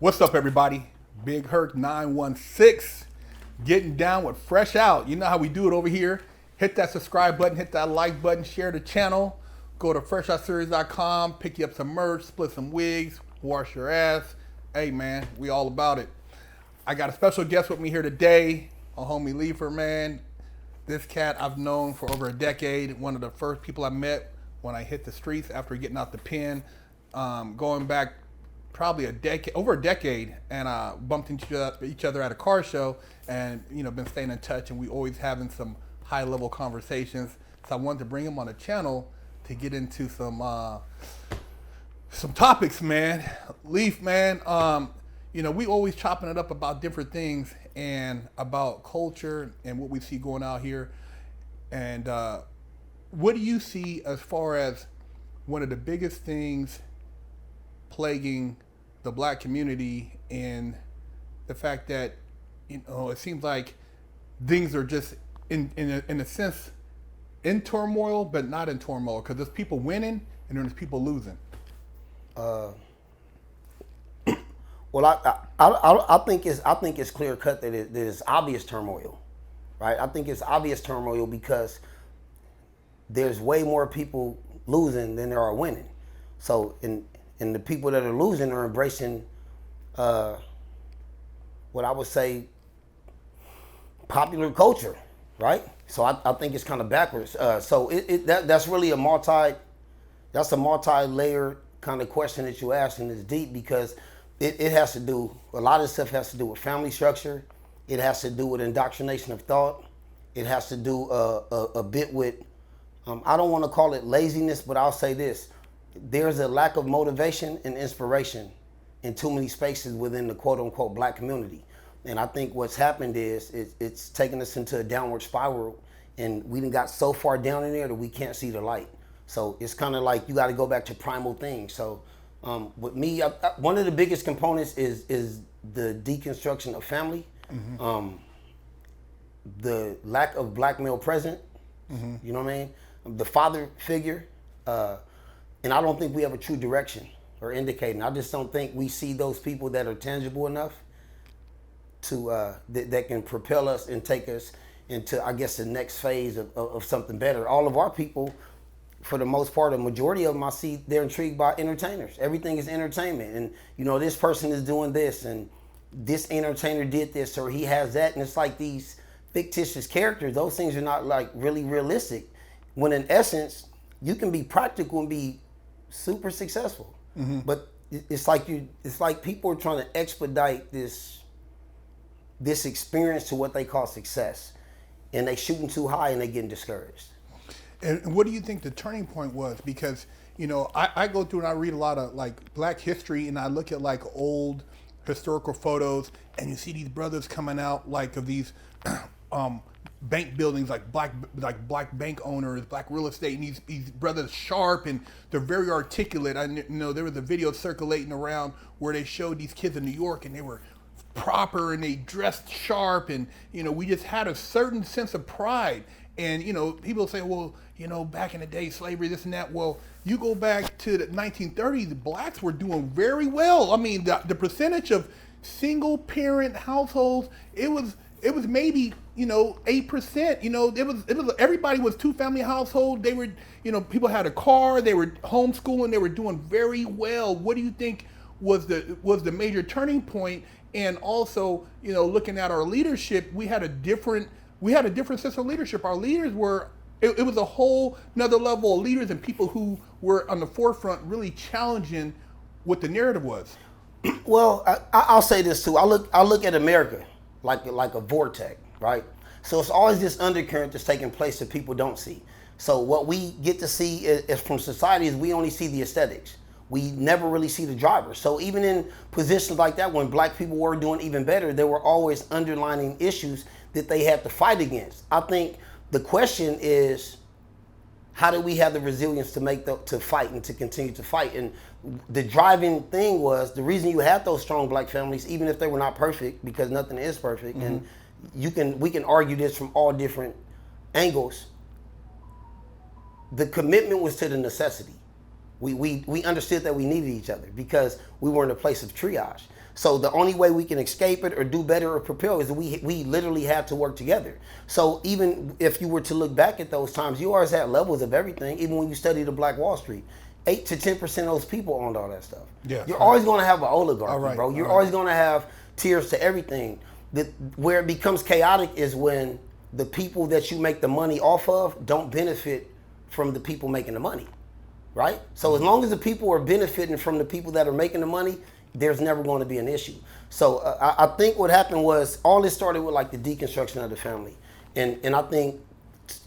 What's up, everybody? Big Herc 916, getting down with Fresh Out. You know how we do it over here. Hit that subscribe button, hit that like button, share the channel. Go to freshoutseries.com, pick you up some merch, split some wigs, wash your ass. Hey, man, we all about it. I got a special guest with me here today, a homie Leaford, man. This cat I've known for over a decade. One of the first people I met when I hit the streets after getting out the pen, going back probably over a decade, and bumped into each other at a car show, and been staying in touch, and we always having some high level conversations. So I wanted to bring him on the channel to get into some topics, man. Leaf, man, we always chopping it up about different things and about culture and what we see going out here. And what do you see as far as one of the biggest things plaguing the black community, and the fact that it seems like things are just in a sense in turmoil, but not in turmoil, because there's people winning and there's people losing. Well, I think it's clear cut that there's obvious turmoil, right? I think it's obvious turmoil because there's way more people losing than there are winning. So and the people that are losing are embracing what I would say popular culture, right? So I think it's kind of backwards. So that's really a multi-layered kind of question that you ask, and it's deep because it has to do, a lot of stuff has to do with family structure. It has to do with indoctrination of thought. It has to do a bit with, I don't want to call it laziness, but I'll say this. There's a lack of motivation and inspiration in too many spaces within the quote unquote black community. And I think what's happened is it's taken us into a downward spiral, and we done got so far down in there that we can't see the light. So it's kind of like you got to go back to primal things. So with me, one of the biggest components is the deconstruction of family, the lack of black male present, you know what I mean? The father figure, and I don't think we have a true direction or indicating. I just don't think we see those people that are tangible enough to that can propel us and take us into, I guess, the next phase of something better. All of our people, for the most part, a majority of them, I see they're intrigued by entertainers. Everything is entertainment, and this person is doing this, and this entertainer did this, or he has that, and it's like these fictitious characters. Those things are not like really realistic. When in essence, you can be practical and be super successful, but it's like people are trying to expedite this experience to what they call success, and they shooting too high and they getting discouraged. And what do you think the turning point was? Because I go through and I read a lot of like black history, and I look at like old historical photos, and you see these brothers coming out like of these bank buildings, like black bank owners, black real estate, and these brothers sharp, and they're very articulate. I know there was a video circulating around where they showed these kids in New York, and they were proper and they dressed sharp, and we just had a certain sense of pride. And people say, well, back in the day, slavery, this and that. Well, you go back to the 1930s, the blacks were doing very well. I mean, the percentage of single parent households, it was maybe 8%. It was everybody was two family household. They were people had a car. They were homeschooling. They were doing very well. What do you think was the major turning point? And also, looking at our leadership, we had a different sense of leadership. Our leaders were, it was a whole another level of leaders and people who were on the forefront really challenging what the narrative was. Well, I'll say this too. I look at America like a vortex, right? So it's always this undercurrent that's taking place that people don't see. So what we get to see is from society is we only see the aesthetics. We never really see the driver. So even in positions like that, when black people were doing even better, there were always underlining issues that they had to fight against. I think the question is, how do we have the resilience to fight and to continue to fight? And the driving thing was the reason you had those strong black families, even if they were not perfect, because nothing is perfect, and we can argue this from all different angles. The commitment was to the necessity. We understood that we needed each other because we were in a place of triage. So the only way we can escape it or do better or propel is that we literally had to work together. So even if you were to look back at those times, you always had levels of everything. Even when you study the Black Wall Street, 8 to 10% of those people owned all that stuff. Yeah, You're always going to have an oligarchy, bro. You're all right. always going to have tiers to everything. Where it becomes chaotic is when the people that you make the money off of don't benefit from the people making the money, right? So as long as the people are benefiting from the people that are making the money, there's never going to be an issue. So I think what happened was all this started with like the deconstruction of the family. And I think,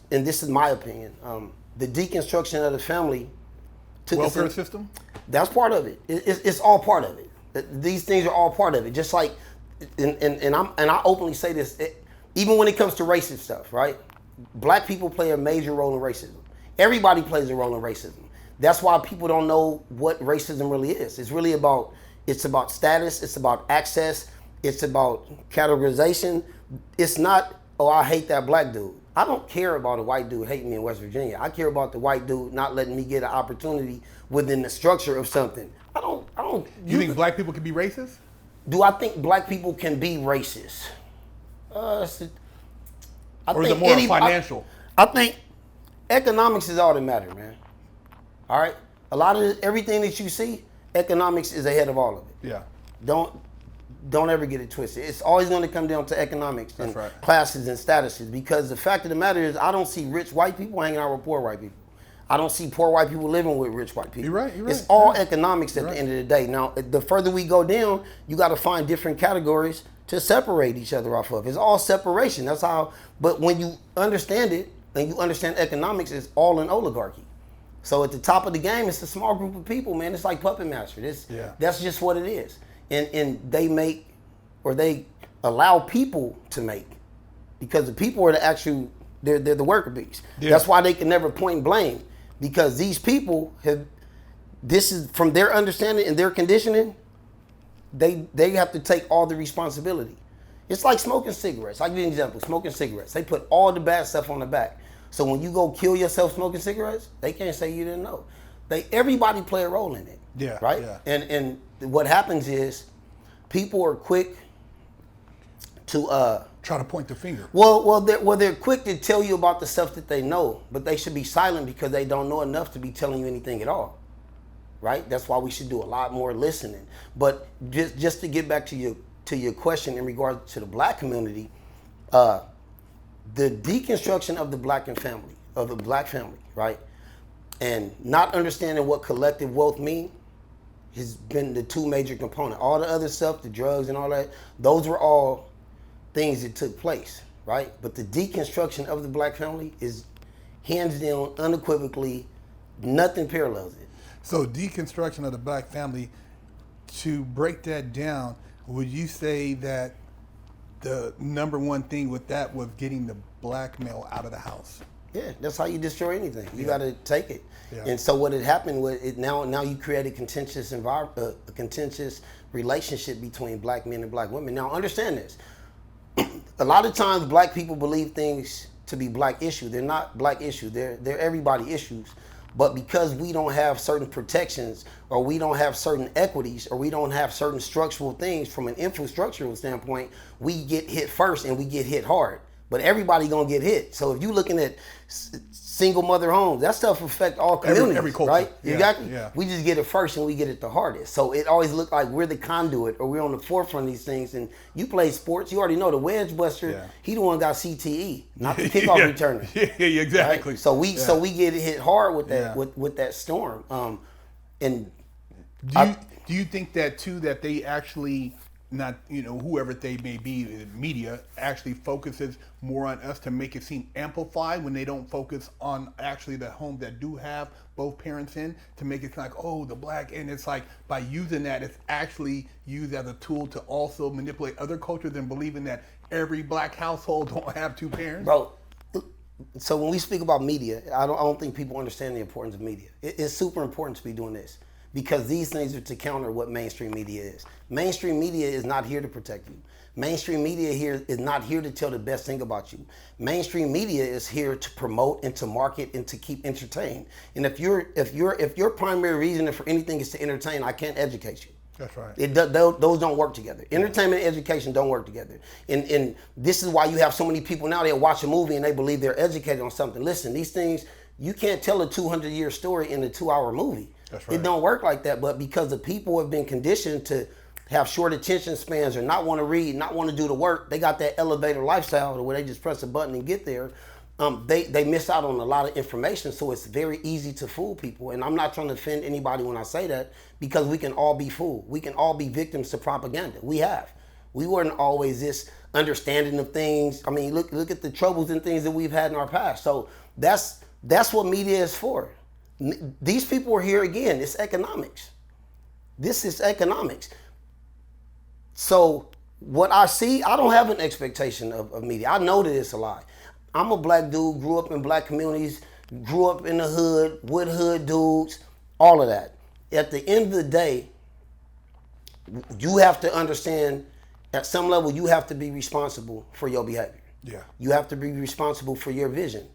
and this is my opinion, the deconstruction of the family took welfare system? That's part of it. It's all part of it. These things are all part of it. Just like, and I openly say this, even when it comes to racist stuff, right? Black people play a major role in racism. Everybody plays a role in racism. That's why people don't know what racism really is. It's really about, it's about status, it's about access, it's about categorization. It's not, oh, I hate that black dude. I don't care about a white dude hating me in West Virginia. I care about the white dude not letting me get an opportunity within the structure of something. I don't. You think black people can be racist? Do I think black people can be racist? Or is it more financial? I think economics is all that matter, man. All right? A lot of everything that you see, economics is ahead of all of it. Yeah. Don't ever get it twisted. It's always going to come down to economics and classes and statuses, because the fact of the matter is I don't see rich white people hanging out with poor white people. I don't see poor white people living with rich white people. You're right. It's all economics at the end of the day. Now, the further we go down, you got to find different categories to separate each other off of. It's all separation. That's how, but when you understand it and you understand economics, it's all an oligarchy. So at the top of the game, it's a small group of people, man. It's like Puppet Master. That's just what it is. And they make, or they allow people to make, because the people are the actual, they're the worker bees. Yeah. That's why they can never point blame, because these people have, this is from their understanding and their conditioning, they have to take all the responsibility. It's like smoking cigarettes. I'll give you an example. Smoking cigarettes. They put all the bad stuff on the back. So when you go kill yourself smoking cigarettes, they can't say you didn't know. Everybody play a role in it. Yeah. Right? Yeah. And what happens is people are quick to try to point the finger. Well, they're quick to tell you about the stuff that they know, but they should be silent because they don't know enough to be telling you anything at all. Right? That's why we should do a lot more listening. But just to get back to your question in regards to the black community, the deconstruction of the black family, right? And not understanding what collective wealth means has been the two major components. All the other stuff, the drugs and all that, those were all things that took place, right? But the deconstruction of the black family is hands down, unequivocally, nothing parallels it. So deconstruction of the black family, to break that down, would you say that the number one thing with that was getting the blackmail out of the house? Yeah, that's how you destroy anything. You got to take it. Yeah. And so what had happened was now you create a contentious environment, a contentious relationship between black men and black women. Now understand this. A lot of times black people believe things to be black issue. They're not black issue. They're everybody issues. But because we don't have certain protections, or we don't have certain equities, or we don't have certain structural things from an infrastructural standpoint, we get hit first and we get hit hard. But everybody gonna get hit. So if you're looking at single mother homes, that stuff affect all communities, every culture. right? Yeah, exactly. yeah. We just get it first and we get it the hardest. So it always look like we're the conduit, or we're on the forefront of these things. And you play sports, you already know the wedge buster. He the one got CTE, not the kickoff returner. Yeah, exactly. Right? So we get hit hard with that with that storm. And do you think that too, that they actually, not, whoever they may be, media actually focuses more on us to make it seem amplified when they don't focus on actually the homes that do have both parents in, to make it like, oh, the black, and it's like by using that, it's actually used as a tool to also manipulate other cultures and believing that every black household don't have two parents? Bro, so when we speak about media, I don't think people understand the importance of media. It's super important to be doing this, because these things are to counter what mainstream media is. Mainstream media is not here to protect you. Mainstream media here is not here to tell the best thing about you. Mainstream media is here to promote and to market and to keep entertained. And if your primary reason for anything is to entertain, I can't educate you. That's right. Those don't work together. Entertainment and education don't work together. And this is why you have so many people now that watch a movie and they believe they're educated on something. Listen, these things, you can't tell a 200-year story in a 2-hour movie. That's right. It don't work like that. But because the people have been conditioned to have short attention spans or not want to read, not want to do the work, they got that elevator lifestyle where they just press a button and get there. They miss out on a lot of information, so it's very easy to fool people. And I'm not trying to offend anybody when I say that, because we can all be fooled. We can all be victims to propaganda. We have. We weren't always this understanding of things. I mean, look at the troubles and things that we've had in our past. So that's what media is for. These people are here again. It's economics. This is economics. So what I see, I don't have an expectation of media. I know that it's a lie. I'm a black dude, grew up in black communities, grew up in the hood, with hood dudes, all of that. At the end of the day, you have to understand, at some level, you have to be responsible for your behavior. Yeah. You have to be responsible for your vision.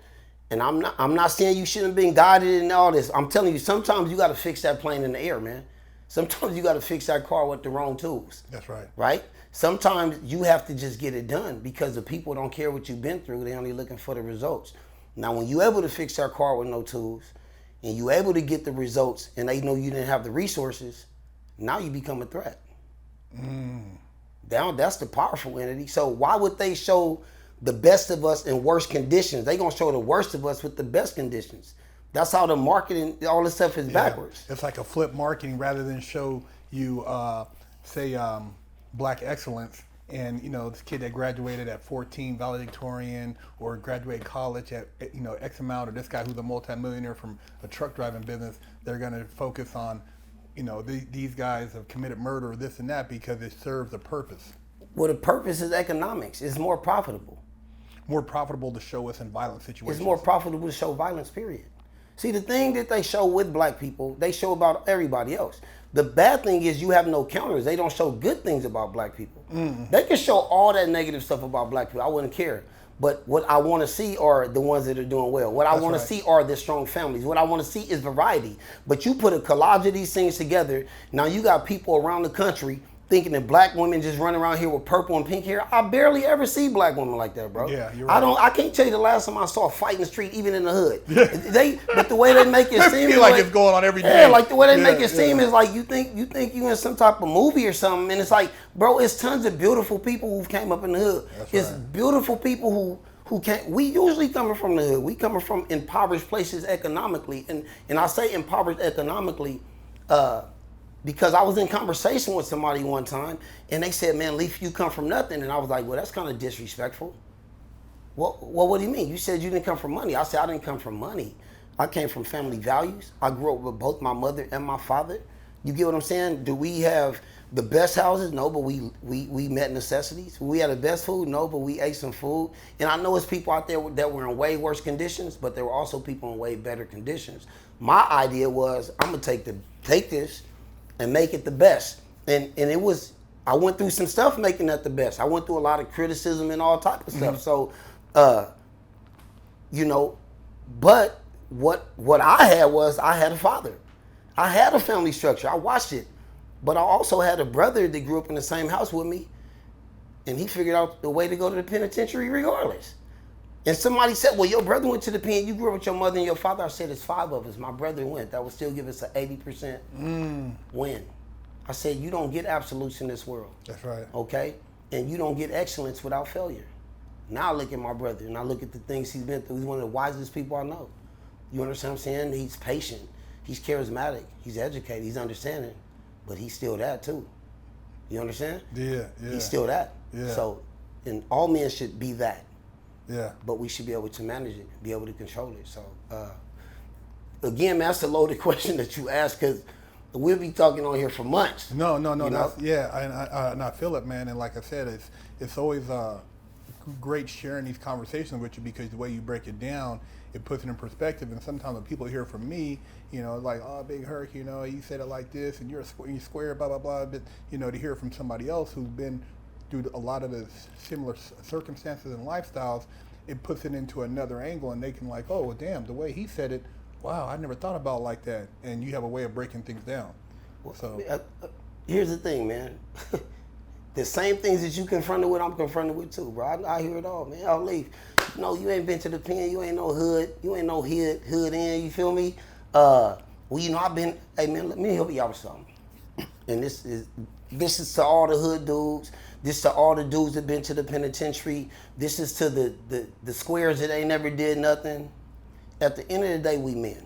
And I'm not saying you shouldn't have been guided in all this. I'm telling you, sometimes you got to fix that plane in the air, man. Sometimes you got to fix that car with the wrong tools. That's right. Right? Sometimes you have to just get it done because the people don't care what you've been through. They're only looking for the results. Now, when you're able to fix that car with no tools and you're able to get the results and they know you didn't have the resources, now you become a threat. That's the powerful entity. So why would they show the best of us in worse conditions? They're going to show the worst of us with the best conditions. That's how the marketing, all this stuff is backwards. It's like a flip marketing rather than show you, black excellence and, this kid that graduated at 14, valedictorian, or graduated college at, X amount, or this guy who's a multimillionaire from a truck driving business. They're going to focus on, these guys have committed murder or this and that because it serves a purpose. Well, the purpose is economics. It's more profitable. More profitable to show us in violent situations. It's more profitable to show violence, period. See, the thing that they show with black people, they show about everybody else. The bad thing is you have no counters. They don't show good things about black people. They can show all that negative stuff about black people. I wouldn't care. But what I want to see are the ones that are doing well. What I want to see are the strong families. What I want to see is variety. But you put a collage of these things together. Now you got people around the country thinking that black women just run around here with purple and pink hair. I barely ever see black women like that, bro. Yeah, you're right. I can't tell you the last time I saw a fight in the street, even in the hood. But the way they make it seem, feel like it's going on every day. Yeah, like the way they make it seem is like you think you in some type of movie or something, and it's like, bro, it's tons of beautiful people who came up in the hood. It's beautiful people who can't. We usually coming from the hood. We coming from impoverished places economically, and I say impoverished economically. Because I was in conversation with somebody one time, and they said, man, Leaf, you come from nothing. And I was like, well, that's kind of disrespectful. Well, what do you mean? You said you didn't come from money. I said, I didn't come from money. I came from family values. I grew up with both my mother and my father. You get what I'm saying? Do we have the best houses? No, but we met necessities. We had the best food? No, but we ate some food. And I know it's people out there that were in way worse conditions, but there were also people in way better conditions. My idea was, I'm going to take this and make it the best. And it was, I went through some stuff making that the best. I went through a lot of criticism and all type of stuff. So, but what I had was, I had a father. I had a family structure. I watched it. But I also had a brother that grew up in the same house with me, and he figured out the way to go to the penitentiary regardless. And somebody said, well, your brother went to the pen, you grew up with your mother and your father. I said, it's 5 of us. My brother went. That would still give us an 80% win. I said, you don't get absolutes in this world. That's right. Okay? And you don't get excellence without failure. Now I look at my brother and I look at the things he's been through. He's one of the wisest people I know. You understand what I'm saying? He's patient. He's charismatic. He's educated. He's understanding. But he's still that too. You understand? Yeah. He's still that. Yeah. So, and all men should be that. Yeah. But we should be able to manage it, be able to control it. So, again, man, that's a loaded question that you asked, because we'll be talking on here for months. No. And I feel it, man. And like I said, it's always great sharing these conversations with you, because the way you break it down, it puts it in perspective. And sometimes when people hear from me, like, oh, Big Herc, you said it like this, and you're square, blah, blah, blah. But, to hear from somebody else who's been through a lot of the similar circumstances and lifestyles, it puts it into another angle, and they can like, oh, well, damn, the way he said it, wow, I never thought about it like that. And you have a way of breaking things down. So Here's the thing, man. The same things that you confronted with, I'm confronted with too, bro. I hear it all, man. I'll leave. No, you ain't been to the pen. You ain't no hood. You ain't no hood in. You feel me? Well, you know, I've been. Hey, man, let me help y'all with something. And this is to all the hood dudes. This to all the dudes that been to the penitentiary. This is to the squares that ain't never did nothing. At the end of the day, we men,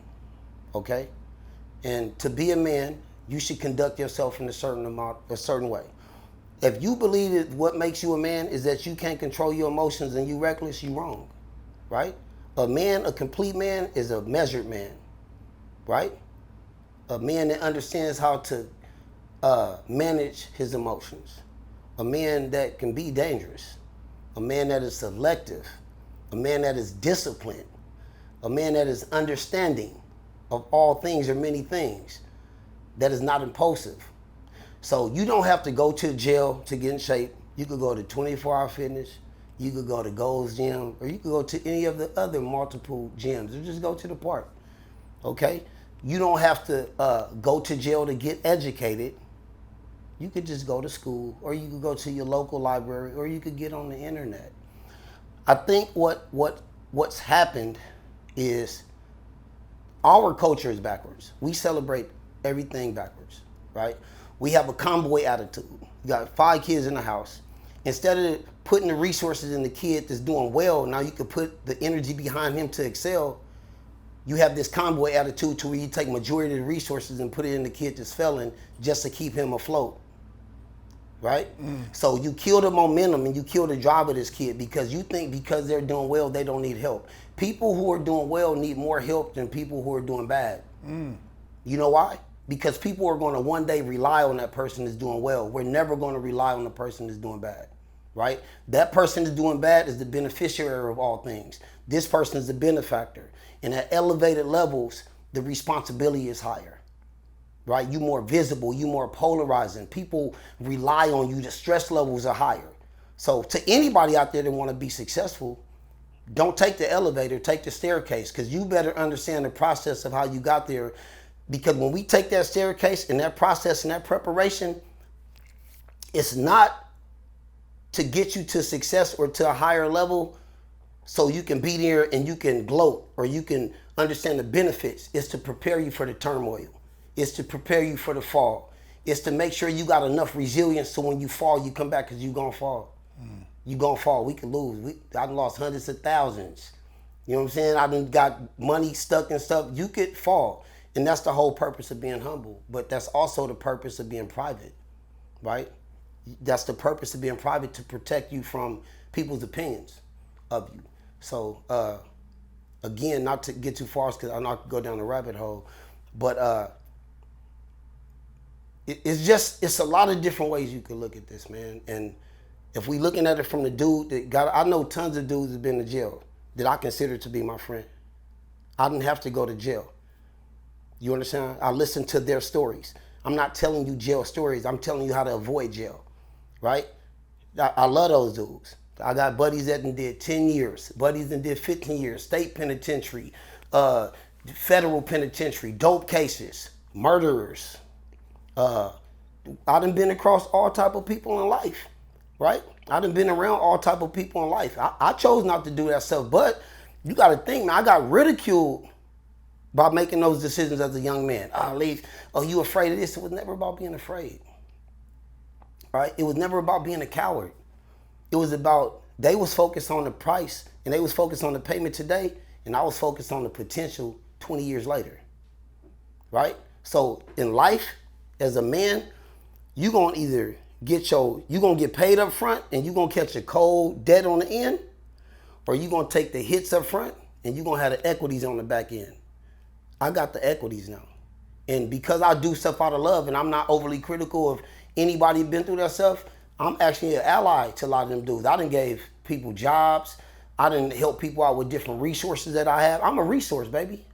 okay? And to be a man, you should conduct yourself in a certain way. If you believe that what makes you a man is that you can't control your emotions and you reckless, you wrong, right? A complete man is a measured man, right? A man that understands how to manage his emotions. A man that can be dangerous. A man that is selective. A man that is disciplined. A man that is understanding of all things or many things. That is not impulsive. So you don't have to go to jail to get in shape. You could go to 24-hour fitness. You could go to Gold's Gym, or you could go to any of the other multiple gyms, or just go to the park, okay? You don't have to go to jail to get educated. You could just go to school, or you could go to your local library, or you could get on the internet. I think what's happened is our culture is backwards. We celebrate everything backwards, right? We have a convoy attitude. You got 5 kids in the house. Instead of putting the resources in the kid that's doing well, now you can put the energy behind him to excel. You have this convoy attitude to where you take majority of the resources and put it in the kid that's failing just to keep him afloat, right? So you kill the momentum and you kill the drive of this kid because you think because they're doing well, they don't need help. People who are doing well need more help than people who are doing bad. You know why? Because people are going to one day rely on that person that's doing well. We're never going to rely on the person that's doing bad, right? That person that's doing bad is the beneficiary of all things. This person is the benefactor. And at elevated levels, the responsibility is higher, right? You're more visible, you're more polarizing. People rely on you, the stress levels are higher. So to anybody out there that want to be successful, don't take the elevator, take the staircase, because you better understand the process of how you got there. Because when we take that staircase and that process and that preparation, it's not to get you to success or to a higher level so you can be there and you can gloat or you can understand the benefits. It's to prepare you for the turmoil. It's to prepare you for the fall. It's to make sure you got enough resilience so when you fall, you come back because you're going to fall. You're going to fall. We can lose. I lost hundreds of thousands. You know what I'm saying? I done got money stuck and stuff. You could fall. And that's the whole purpose of being humble. But that's also the purpose of being private, right? That's the purpose of being private, to protect you from people's opinions of you. So, again, not to get too far, because I'm not going to go down the rabbit hole, but it's a lot of different ways you can look at this, man. And if we looking at it from the dude that I know tons of dudes that have been to jail that I consider to be my friend. I didn't have to go to jail. You understand? I listen to their stories. I'm not telling you jail stories. I'm telling you how to avoid jail, right? I love those dudes. I got buddies that did 10 years, buddies that did 15 years, state penitentiary, federal penitentiary, dope cases, murderers. I done been across all type of people in life, right? I done been around all type of people in life. I chose not to do that stuff, but you got to think, man, I got ridiculed by making those decisions as a young man. Oh, you afraid of this? It was never about being afraid, right? It was never about being a coward. It was about, they was focused on the price and they was focused on the payment today, and I was focused on the potential 20 years later, right? So in life, as a man, you gonna either you gonna get paid up front and you gonna catch a cold debt on the end, or you gonna take the hits up front and you gonna have the equities on the back end. I got the equities now. And because I do stuff out of love and I'm not overly critical of anybody been through that stuff, I'm actually an ally to a lot of them dudes. I done gave people jobs. I done help people out with different resources that I have. I'm a resource, baby.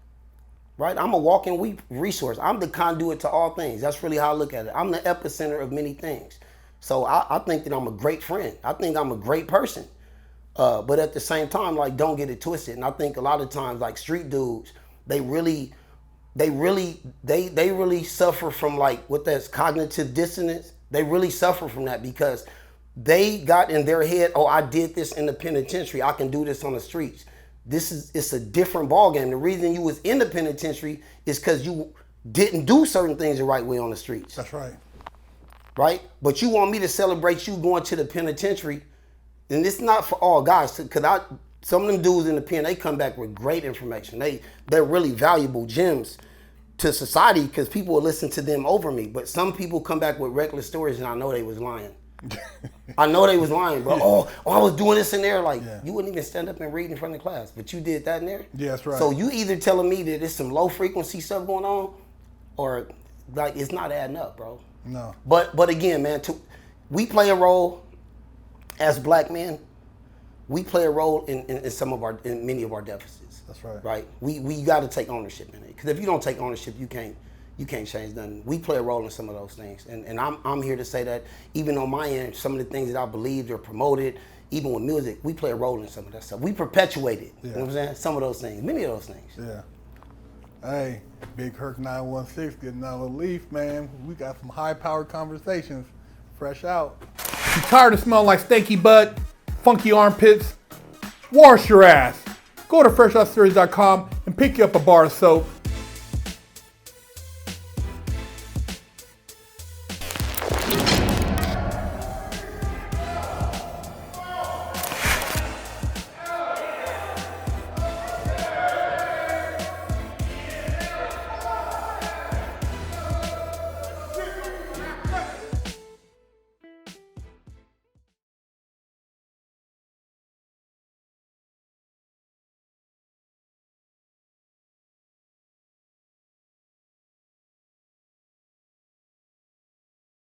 Right? I'm a walking resource. I'm the conduit to all things. That's really how I look at it. I'm the epicenter of many things. So I think that I'm a great friend. I think I'm a great person. But at the same time, like, don't get it twisted. And I think a lot of times, like, street dudes, they really they really suffer from like what that's cognitive dissonance. They really suffer from that because they got in their head, oh, I did this in the penitentiary, I can do this on the streets. It's a different ballgame. The reason you was in the penitentiary is because you didn't do certain things the right way on the streets. That's right. Right? But you want me to celebrate you going to the penitentiary, and it's not for all guys, because some of them dudes in the pen, they come back with great information. They're really valuable gems to society because people will listen to them over me. But some people come back with reckless stories, and I know they was lying. I know they was lying, bro. Oh, I was doing this in there. Like, you wouldn't even stand up and read in front of the class, but you did that in there? Yeah, that's right. So you either telling me that there's some low frequency stuff going on, or like it's not adding up, bro. No. But again, man, we play a role as black men. We play a role in many of our deficits. That's right. Right? We got to take ownership in it. Because if you don't take ownership, you can't change nothing. We play a role in some of those things. And I'm here to say that even on my end, some of the things that I believed or promoted, even with music, we play a role in some of that stuff. We perpetuate it. You know what I'm saying? Some of those things. Many of those things. Yeah. Hey, Big Herc 916 getting out of Leaf, man. We got some high-powered conversations. Fresh out. You tired of smelling like stanky butt, funky armpits? Wash your ass. Go to freshoutserious.com and pick you up a bar of soap.